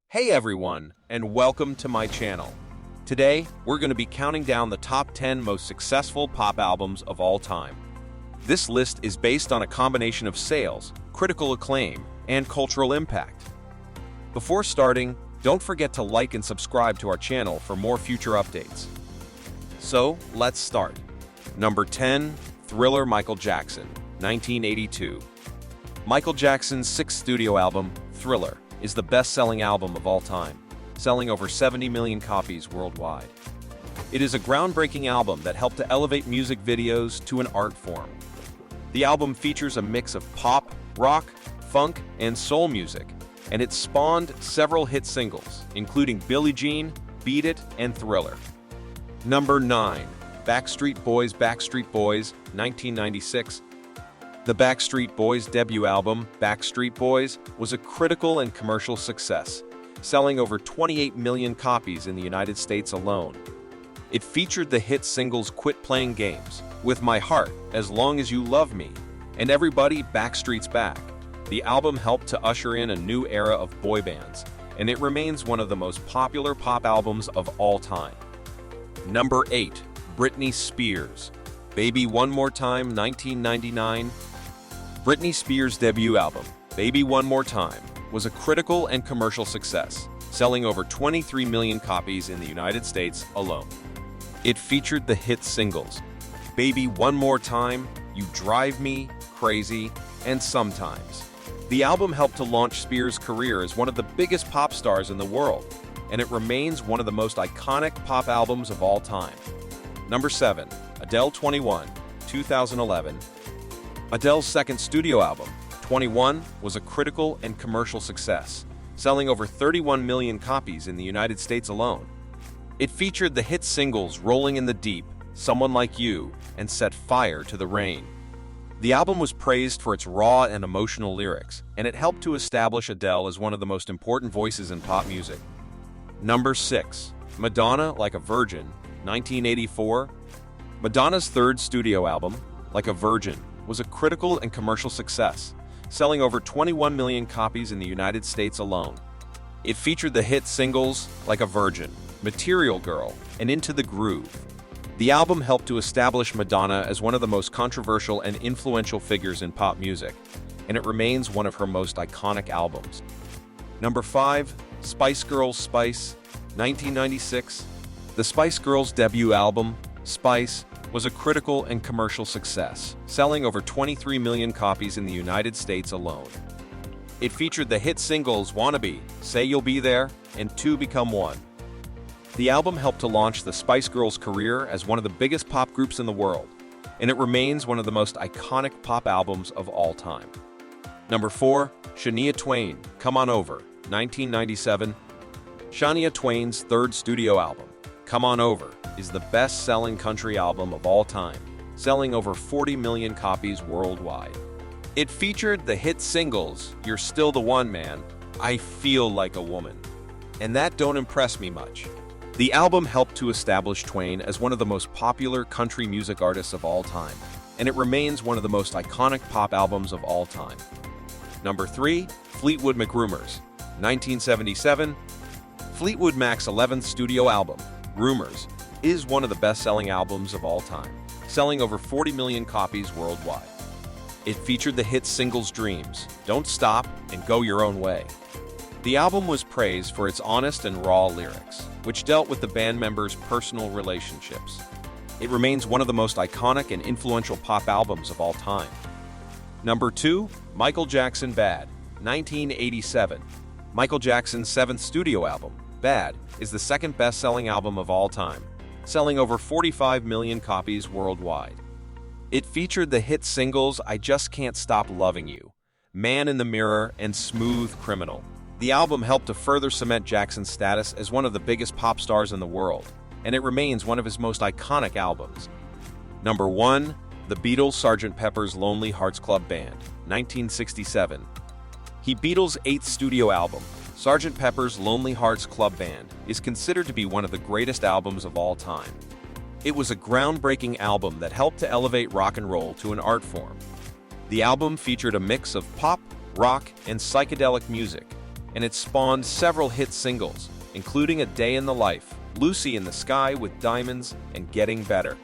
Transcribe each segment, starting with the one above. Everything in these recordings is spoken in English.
Hey everyone, and welcome to my channel. Today, we're going to be counting down the top 10 most successful pop albums of all time. This list is based on a combination of sales, critical acclaim, and cultural impact. Before starting, don't forget to like and subscribe to our channel for more future updates. So, let's start. Number 10, Thriller Michael Jackson, 1982. Michael Jackson's sixth studio album, Thriller, is the best-selling album of all time, selling over 70 million copies worldwide. It is a groundbreaking album that helped to elevate music videos to an art form. The album features a mix of pop, rock, funk, and soul music, and it spawned several hit singles, including Billie Jean, Beat It, and Thriller. Number 9. Backstreet Boys, 1996. The Backstreet Boys' debut album, Backstreet Boys, was a critical and commercial success, selling over 28 million copies in the United States alone. It featured the hit singles Quit Playing Games, With My Heart, As Long As You Love Me, and Everybody Backstreet's Back. The album helped to usher in a new era of boy bands, and it remains one of the most popular pop albums of all time. Number 8. Britney Spears, Baby One More Time, 1999. Britney Spears' debut album, Baby One More Time, was a critical and commercial success, selling over 23 million copies in the United States alone. It featured the hit singles, Baby One More Time, You Drive Me, Crazy, and Sometimes. The album helped to launch Spears' career as one of the biggest pop stars in the world, and it remains one of the most iconic pop albums of all time. Number 7. Adele 21, 2011. Adele's second studio album, 21, was a critical and commercial success, selling over 31 million copies in the United States alone. It featured the hit singles Rolling in the Deep, Someone Like You, and Set Fire to the Rain. The album was praised for its raw and emotional lyrics, and it helped to establish Adele as one of the most important voices in pop music. Number 6. Madonna, Like a Virgin, 1984. Madonna's third studio album, Like a Virgin, was a critical and commercial success, selling over 21 million copies in the United States alone. It featured the hit singles Like a Virgin, Material Girl, and Into the Groove. The album helped to establish Madonna as one of the most controversial and influential figures in pop music, and it remains one of her most iconic albums. Number 5. Spice Girls, Spice, 1996. The Spice Girls' debut album, Spice, was a critical and commercial success, selling over 23 million copies in the United States alone. It featured the hit singles Wannabe, Say You'll Be There, and Two Become One. The album helped to launch the Spice Girls' career as one of the biggest pop groups in the world, and it remains one of the most iconic pop albums of all time. Number 4. Shania Twain, Come On Over, 1997. Shania Twain's third studio album, Come On Over, is the best-selling country album of all time, selling over 40 million copies worldwide. It featured the hit singles You're Still the One Man, I Feel Like a Woman, and That Don't Impress Me Much. The album helped to establish Twain as one of the most popular country music artists of all time, and it remains one of the most iconic pop albums of all time. Number 3. Fleetwood Mac, 1977. Fleetwood Mac's 11th studio album, Rumors, is one of the best-selling albums of all time, selling over 40 million copies worldwide. It featured the hit singles Dreams, Don't Stop, and Go Your Own Way. The album was praised for its honest and raw lyrics, which dealt with the band members' personal relationships. It remains one of the most iconic and influential pop albums of all time. Number 2. Michael Jackson, Bad, 1987. Michael Jackson's seventh studio album, Bad, is the second best-selling album of all time, selling over 45 million copies worldwide. It featured the hit singles I Just Can't Stop Loving You, Man in the Mirror, and Smooth Criminal. The album helped to further cement Jackson's status as one of the biggest pop stars in the world, and it remains one of his most iconic albums. Number 1. The Beatles' Sgt. Pepper's Lonely Hearts Club Band, 1967. The Beatles' eighth studio album, Sgt. Pepper's Lonely Hearts Club Band, is considered to be one of the greatest albums of all time. It was a groundbreaking album that helped to elevate rock and roll to an art form. The album featured a mix of pop, rock, and psychedelic music, and it spawned several hit singles, including A Day in the Life, Lucy in the Sky with Diamonds, and Getting Better.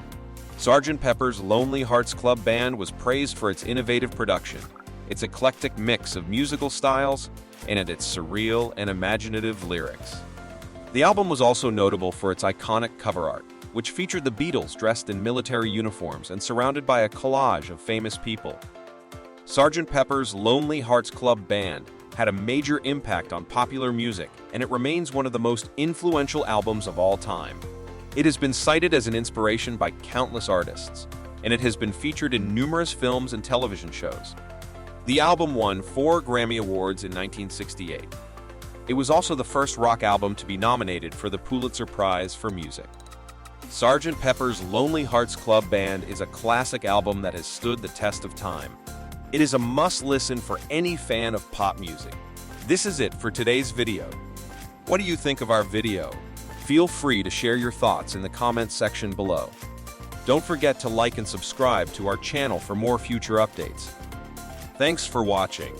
Sgt. Pepper's Lonely Hearts Club Band was praised for its innovative production, its eclectic mix of musical styles, and its surreal and imaginative lyrics. The album was also notable for its iconic cover art, which featured the Beatles dressed in military uniforms and surrounded by a collage of famous people. Sgt. Pepper's Lonely Hearts Club Band had a major impact on popular music, and it remains one of the most influential albums of all time. It has been cited as an inspiration by countless artists, and it has been featured in numerous films and television shows. The album won 4 Grammy Awards in 1968. It was also the first rock album to be nominated for the Pulitzer Prize for Music. Sgt. Pepper's Lonely Hearts Club Band is a classic album that has stood the test of time. It is a must-listen for any fan of pop music. This is it for today's video. What do you think of our video? Feel free to share your thoughts in the comments section below. Don't forget to like and subscribe to our channel for more future updates. Thanks for watching.